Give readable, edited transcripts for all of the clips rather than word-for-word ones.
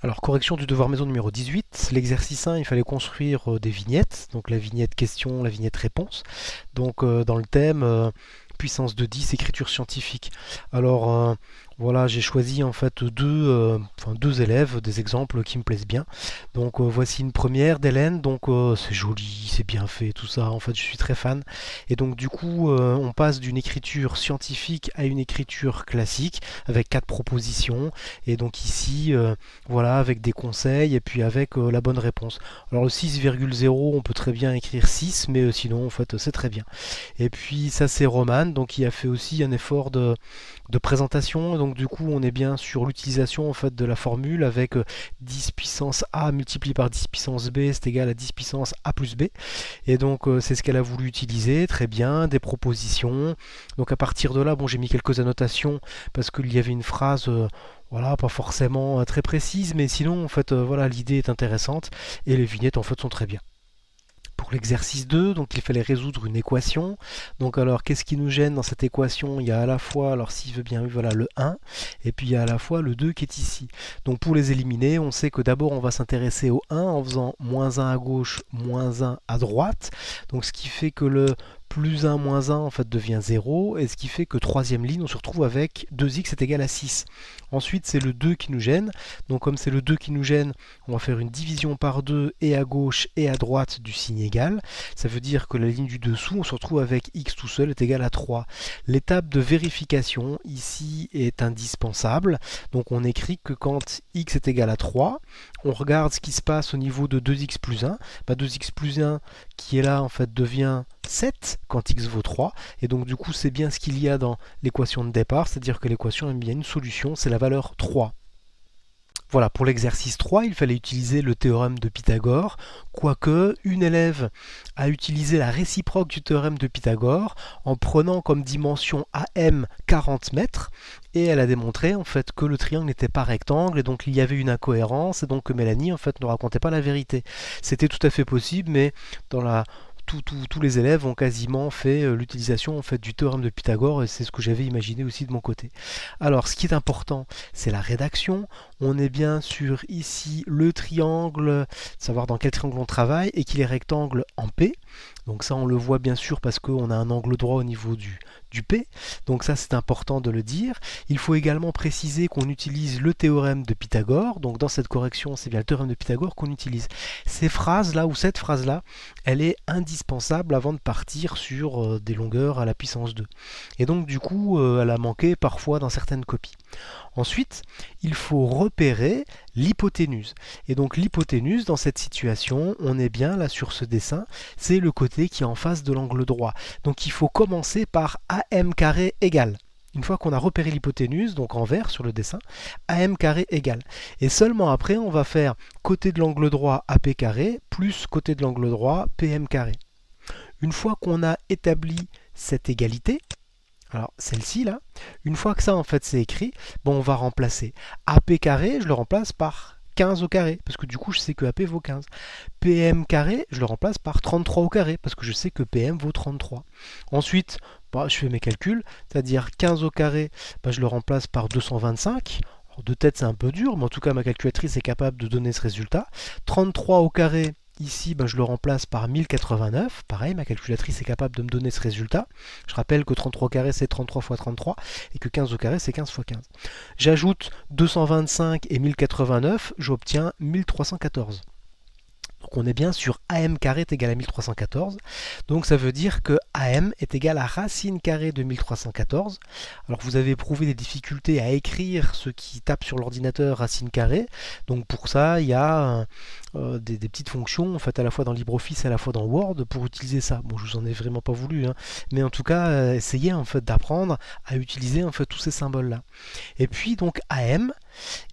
Alors, correction du devoir maison numéro 18. L'exercice 1, il fallait construire des vignettes. Donc, la vignette question, la vignette réponse. Donc, dans le thème puissance de 10, écriture scientifique. Alors, voilà, j'ai choisi en fait deux élèves, des exemples qui me plaisent bien. Donc, voici une première d'Hélène. Donc, c'est joli, c'est bien fait, tout ça. En fait, je suis très fan. Et donc, du coup, on passe d'une écriture scientifique à une écriture classique avec quatre propositions. Et donc, ici, voilà, avec des conseils et puis avec la bonne réponse. Alors le 6,0, on peut très bien écrire 6, mais sinon en fait c'est très bien. Et puis ça c'est Roman, donc il a fait aussi un effort de présentation, donc du coup on est bien sur l'utilisation en fait de la formule avec 10 puissance A multiplié par 10 puissance B c'est égal à 10 puissance A plus B. Et donc c'est ce qu'elle a voulu utiliser, très bien, des propositions. Donc à partir de là, bon j'ai mis quelques annotations parce qu'il y avait une phrase voilà, pas forcément très précise, mais sinon, en fait, voilà, l'idée est intéressante et les vignettes, en fait, sont très bien. Pour l'exercice 2, donc il fallait résoudre une équation. Donc alors, qu'est-ce qui nous gêne dans cette équation? Il y a à la fois, alors s'il veut bien, oui, voilà, le 1, et puis il y a à la fois le 2 qui est ici. Donc pour les éliminer, on sait que d'abord on va s'intéresser au 1 en faisant moins 1 à gauche, moins 1 à droite. Donc ce qui fait que le plus 1 moins 1 en fait devient 0, et ce qui fait que troisième ligne, on se retrouve avec 2x est égal à 6. Ensuite, c'est le 2 qui nous gêne. Donc comme c'est le 2 qui nous gêne, on va faire une division par 2 et à gauche et à droite du signe égal. Ça veut dire que la ligne du dessous, on se retrouve avec x tout seul est égal à 3. L'étape de vérification ici est indispensable. Donc on écrit que quand x est égal à 3, on regarde ce qui se passe au niveau de 2x plus 1. 2x plus 1 qui est là en fait devient 7 quand x vaut 3. Et donc du coup c'est bien ce qu'il y a dans l'équation de départ, c'est-à-dire que l'équation a bien une solution, c'est la valeur 3. Voilà, pour l'exercice 3, il fallait utiliser le théorème de Pythagore, quoique une élève a utilisé la réciproque du théorème de Pythagore en prenant comme dimension AM 40 mètres, et elle a démontré en fait que le triangle n'était pas rectangle, et donc il y avait une incohérence, et donc que Mélanie en fait ne racontait pas la vérité. C'était tout à fait possible, mais dans la tous les élèves ont quasiment fait l'utilisation en fait, du théorème de Pythagore, et c'est ce que j'avais imaginé aussi de mon côté. Alors, ce qui est important, c'est la rédaction. On est bien sur ici le triangle, savoir dans quel triangle on travaille, et qu'il est rectangle en P. Donc ça, on le voit bien sûr parce qu'on a un angle droit au niveau du P. Donc ça, c'est important de le dire. Il faut également préciser qu'on utilise le théorème de Pythagore. Donc dans cette correction, c'est bien le théorème de Pythagore qu'on utilise. Ces phrases-là, ou cette phrase-là, elle est indispensable avant de partir sur des longueurs à la puissance 2. Et donc du coup, elle a manqué parfois dans certaines copies. Ensuite, il faut repérer l'hypoténuse. Et donc l'hypoténuse, dans cette situation, on est bien là sur ce dessin, c'est le côté qui est en face de l'angle droit. Donc il faut commencer par AM carré égale. Une fois qu'on a repéré l'hypoténuse, donc en vert sur le dessin, AM carré égale. Et seulement après, on va faire côté de l'angle droit AP carré plus côté de l'angle droit PM carré. Une fois qu'on a établi cette égalité, alors celle-ci là, une fois que ça en fait c'est écrit, bon on va remplacer AP carré, je le remplace par 15 au carré, parce que du coup je sais que AP vaut 15. PM carré, je le remplace par 33 au carré, parce que je sais que PM vaut 33. Ensuite, je fais mes calculs, c'est-à-dire 15 au carré, je le remplace par 225. Alors, de tête c'est un peu dur, mais en tout cas ma calculatrice est capable de donner ce résultat. 33 au carré, ici, je le remplace par 1089. Pareil, ma calculatrice est capable de me donner ce résultat. Je rappelle que 33 au carré, c'est 33 fois 33 et que 15 au carré, c'est 15 fois 15. J'ajoute 225 et 1089, j'obtiens 1314. Donc on est bien sur AM carré est égal à 1314. Donc ça veut dire que AM est égal à racine carrée de 1314. Alors vous avez éprouvé des difficultés à écrire ce qui tape sur l'ordinateur racine carrée. Donc pour ça, il y a des petites fonctions en fait à la fois dans LibreOffice et à la fois dans Word pour utiliser ça. Bon, je vous en ai vraiment pas voulu, hein, mais en tout cas, essayez en fait d'apprendre à utiliser en fait tous ces symboles là. Et puis donc AM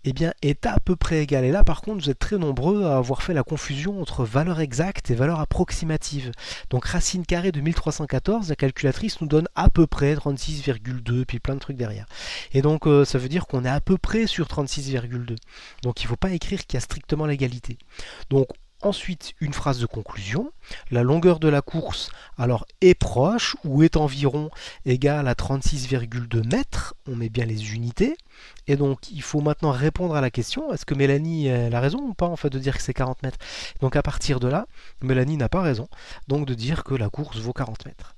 est à peu près égal. Et là par contre, vous êtes très nombreux à avoir fait la confusion entre valeur exacte et valeur approximative. Donc racine carrée de 1314, la calculatrice nous donne à peu près 36,2 puis plein de trucs derrière. Et donc ça veut dire qu'on est à peu près sur 36,2. Donc il ne faut pas écrire qu'il y a strictement l'égalité. Donc Ensuite, une phrase de conclusion. La longueur de la course alors est proche ou est environ égale à 36,2 mètres. On met bien les unités. Et donc, il faut maintenant répondre à la question, est-ce que Mélanie elle a raison ou pas en fait de dire que c'est 40 mètres? Donc à partir de là, Mélanie n'a pas raison, donc de dire que la course vaut 40 mètres.